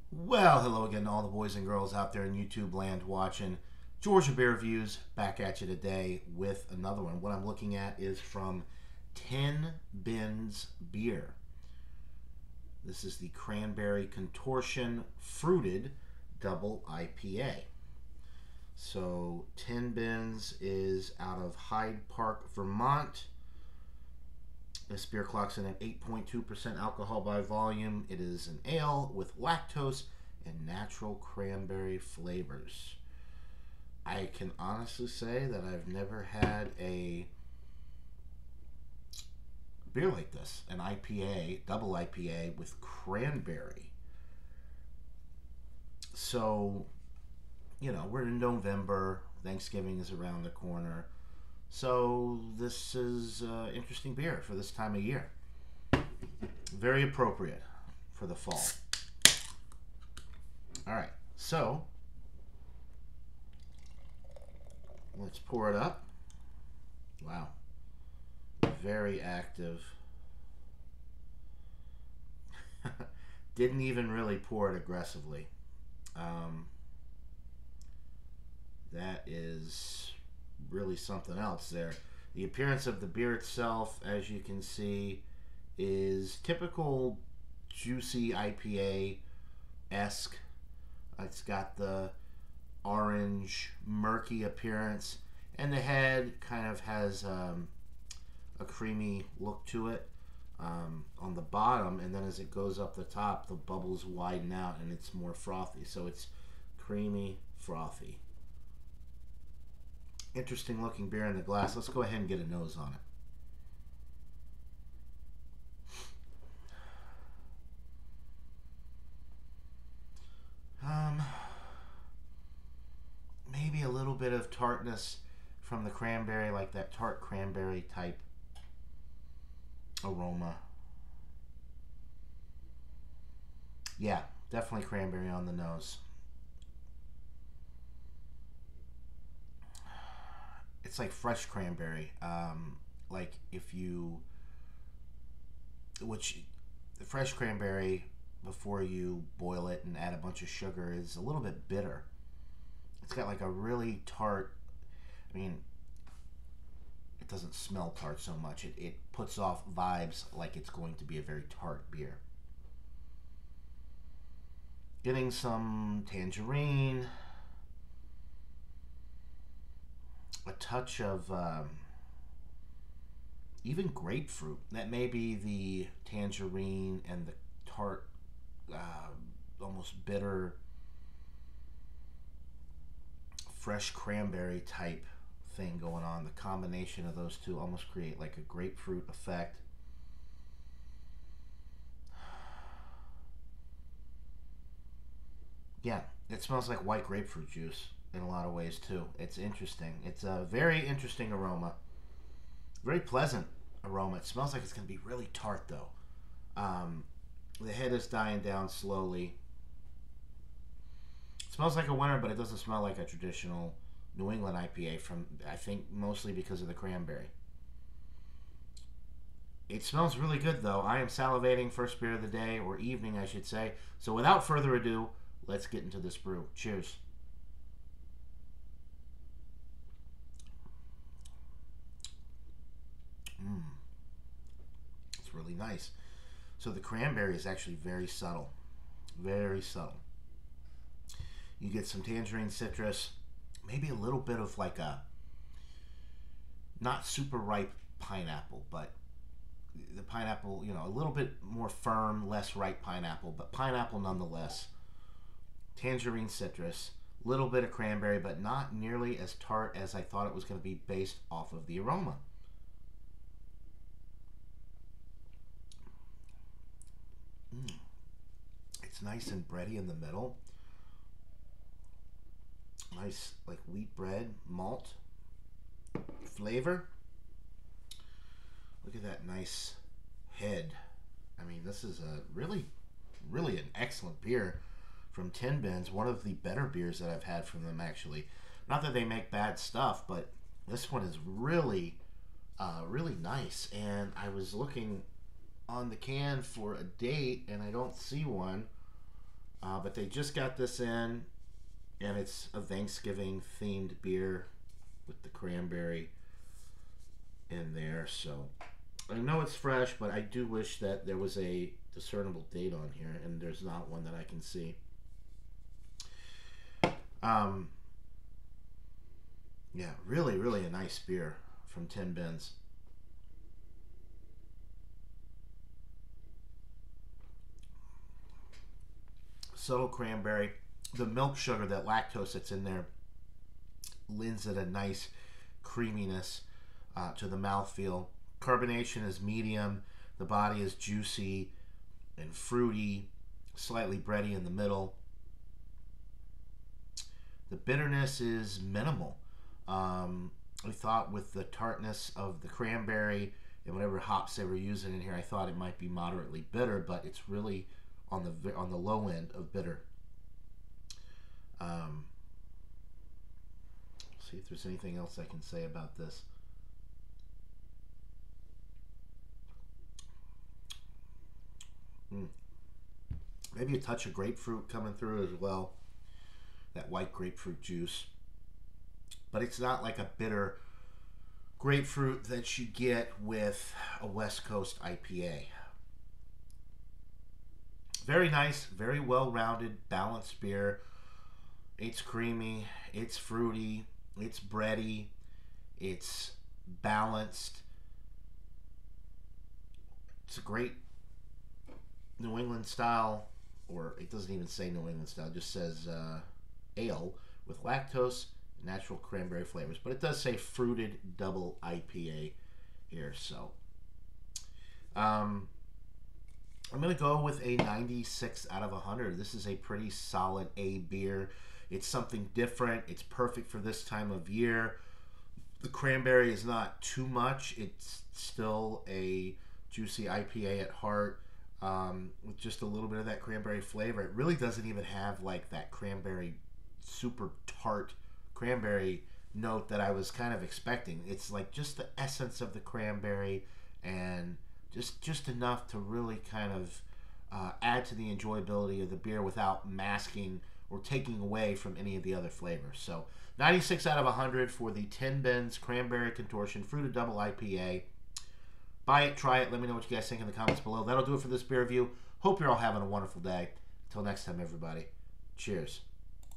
Well, hello again to all the boys and girls out there in YouTube land watching Georgia Beer Reviews. Back at you today with another one. What I'm looking at is from 10 Bins Beer. This is the Cranberry Contortion Fruited Double IPA. So 10 Bins is out of Hyde Park, Vermont. This beer clocks in at 8.2% alcohol by volume. It is an ale with lactose and natural cranberry flavors. I can honestly say that I've never had a beer like this, an IPA, double IPA with cranberry. So, we're in November. Thanksgiving is around the corner. So this is interesting beer for this time of year. Very appropriate for the fall. All right, so let's pour it up. Wow, very active. Didn't even really pour it aggressively. That is really something else there. The appearance of the beer itself, as you can see, is typical juicy IPA-esque. It's got the orange, murky appearance, and the head kind of has a creamy look to it on the bottom, and then as it goes up the top, the bubbles widen out and it's more frothy. So it's creamy, frothy. Interesting looking beer in the glass. Let's go ahead and get a nose on it. Maybe a little bit of tartness from the cranberry, like that tart cranberry type aroma. Yeah, definitely cranberry on the nose. It's like fresh cranberry. Like if you, which the fresh cranberry before you boil it and add a bunch of sugar is a little bit bitter. It's got like a really tart, I mean, it doesn't smell tart so much. It puts off vibes like it's going to be a very tart beer. Getting some tangerine, a touch of even grapefruit. That may be the tangerine and the tart, almost bitter, fresh cranberry type thing going on. The combination of those two almost create like a grapefruit effect. Yeah, it smells like white grapefruit juice in a lot of ways too. It's interesting. It's a very interesting aroma. Very pleasant aroma. It smells like it's going to be really tart though. The head is dying down slowly. It smells like a winter, but it doesn't smell like a traditional New England IPA from, I think, mostly because of the cranberry. It smells really good though. I am salivating. First beer of the day, or evening I should say. So without further ado, let's get into this brew. Cheers. It's really nice. So the cranberry is actually very subtle. Very subtle. You get some tangerine citrus, maybe a little bit of like a not super ripe pineapple, but the pineapple, a little bit more firm, less ripe pineapple, but pineapple nonetheless. Tangerine citrus, little bit of cranberry, but not nearly as tart as I thought it was going to be based off of the aroma. It's nice and bready in the middle. Nice like wheat bread, malt flavor. Look at that nice head. I mean, this is a really, really an excellent beer from 10 Bins. One of the better beers that I've had from them, actually. Not that they make bad stuff, but this one is really, really nice. And I was looking on the can for a date, and I don't see one. But they just got this in, and it's a Thanksgiving themed beer with the cranberry in there. So I know it's fresh, but I do wish that there was a discernible date on here, and there's not one that I can see. Yeah, really, really a nice beer from Tin Bins. Subtle cranberry. The milk sugar, that lactose that's in there, lends it a nice creaminess to the mouthfeel. Carbonation is medium. The body is juicy and fruity, slightly bready in the middle. The bitterness is minimal. We thought with the tartness of the cranberry and whatever hops they were using in here, I thought it might be moderately bitter, but it's really on the low end of bitter. See if there's anything else I can say about this. Maybe a touch of grapefruit coming through as well. That white grapefruit juice. But it's not like a bitter grapefruit that you get with a West Coast IPA. Very nice, very well-rounded, balanced beer. It's creamy, it's fruity, it's bready, it's balanced. It's a great New England style, or it doesn't even say New England style, it just says ale with lactose, natural cranberry flavors. But it does say fruited double IPA here, so I'm going to go with a 96 out of 100. This is a pretty solid A beer. It's something different. It's perfect for this time of year. The cranberry is not too much. It's still a juicy IPA at heart, with just a little bit of that cranberry flavor. It really doesn't even have like that cranberry, super tart cranberry note that I was kind of expecting. It's like just the essence of the cranberry, and just enough to really kind of add to the enjoyability of the beer without masking or taking away from any of the other flavors. So 96 out of 100 for the Tin Bins Cranberry Contortion Fruited Double IPA. Buy it, try it, let me know what you guys think in the comments below. That'll do it for this beer review. Hope you're all having a wonderful day. Until next time, everybody. Cheers.